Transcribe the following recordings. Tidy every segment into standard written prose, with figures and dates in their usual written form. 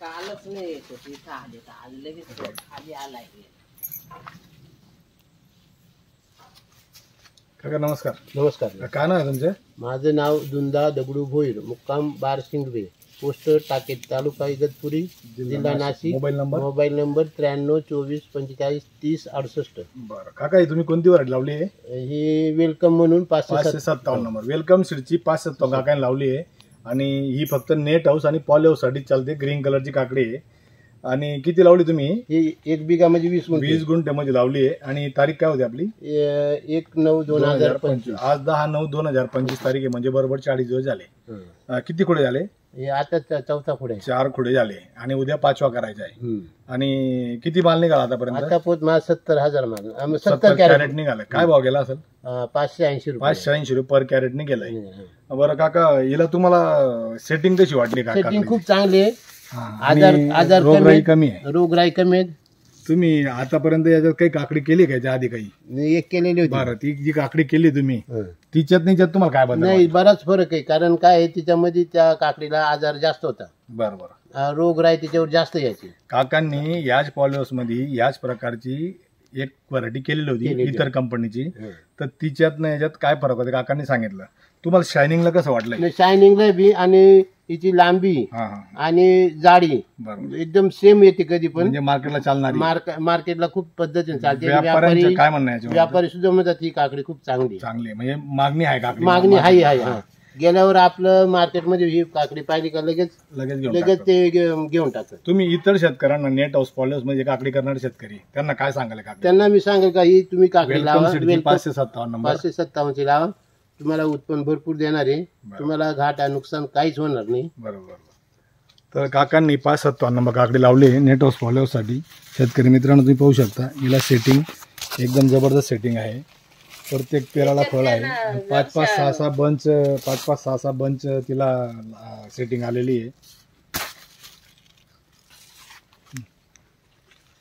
कालच नाही येत होती, इथं आले तर आले लगेच खाली आलाय. काका नमस्कार. नमस्कार. काय नाव आहे तुमचं? माझं नाव दुंदा दगडू भोईर, मुक्काम बारशिंगवे, पोस्ट टाकेत, तालुका इगतपुरी, जिल्हा नाशिक. Mobile number 93 24 45 30 68. बरं काका, तुम्ही कोणती व्हरायटी लावली आहे? ही वेलकम म्हणून 557 नंबर वेलकम सीडची 557 काकाने लावली आहे. आणि ही फक्त नेट हाऊस आणि पॉली हाऊस साठी चालते. ग्रीन कलरची काकडी आहे. आणि किती लावली तुम्ही? ही 1 बिघा म्हणजे 20 गुंठे मध्ये लावली आहे. आणि तारीख काय होती आपली? 1/9/2025. आज 10/9/2025 तारीख आहे, म्हणजे बरोबर 40 दिवस झाले. किती खुडे झाले? आता चौथा खुडे, 4 खुडे झाले आणि उद्या 5वा करायचा आहे. आणि किती माल निघाला आतापर्यंत? आता पोत माल 70,000 माल, 70 कॅरेट निघाला. काय भाव गेला असेल? 580 रुपये. 580 रुपये पर कॅरेट ने गेलाय. बरं काका, हिला तुम्हाला सेटिंग कशी वाटली? सेटिंग खूप चांगली आहे. आजार कमी आहे. रोगराई कमी आहे. तुम्ही आतापर्यंत याच्यात काही काकडी केली का? याच्या आधी काही एक केलेली होती. बरं, ती जी काकडी केली तुम्ही तिच्यात तुम्हाला काय बदल? नाही, बराच फरक आहे. कारण काय आहे, तिच्यामध्ये त्या काकडीला आजार जास्त होता. बरोबर, रोगराई तिच्यावर जास्त यायची. काकांनी याच पॉलिहाऊस मध्ये याच प्रकारची एक व्हरायटी केलेली होती इतर कंपनीची. तर तिच्यात याच्यात काय फरक होता काकांनी सांगितलं. तुम्हाला शायनिंगला कसं वाटलं? शायनिंगला बी आणि तिची लांबी आणि जाडी एकदम सेम येते. कधी पण म्हणजे मार्केटला चालणारी, मार्केटला खूप पद्धतीने चालते. व्यापारी काय म्हणणं? व्यापारी सुद्धा म्हणतात ही काकडी खूप चांगली म्हणजे मागणी आहे काकडी, मागणी आहे. गेल्यावर आपलं मार्केटमध्ये ही काकडी पाहिली का लगेच ते घेऊन टाकतात. तुम्ही इतर शेतकऱ्यांना नेट हाऊस पॉलिहाऊस मध्ये काकडी करणारे शेतकरी त्यांना काय सांगाल? त्यांना मी सांगेल का ही तुम्ही काकडी लावा. 557 ची लावा. तुम्हाला उत्पन्न भरपूर देणार आहे. तुम्हाला घाटा नुकसान काहीच होणार नाही. बरोबर. तर काकांनी 557 नंबर काकडी लावली नेट हाऊस पॉलिहाऊस साठी. शेतकरी मित्रांनो, तुम्ही पाहू शकता हिला सेटिंग एकदम जबरदस्त सेटिंग आहे. प्रत्येक पेराला फळ आहे. 5-5-6-6 बंच तिला सेटिंग आलेली आहे.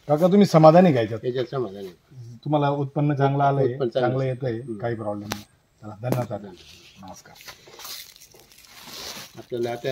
काका, तुम्ही समाधानी घ्यायच्यात? त्याच्यात समाधानी. तुम्हाला उत्पन्न चांगलं आलंय, चांगलं येतंय, काही प्रॉब्लेम नाही. चला, धन्यवाद. नमस्कार. आपल्याला आता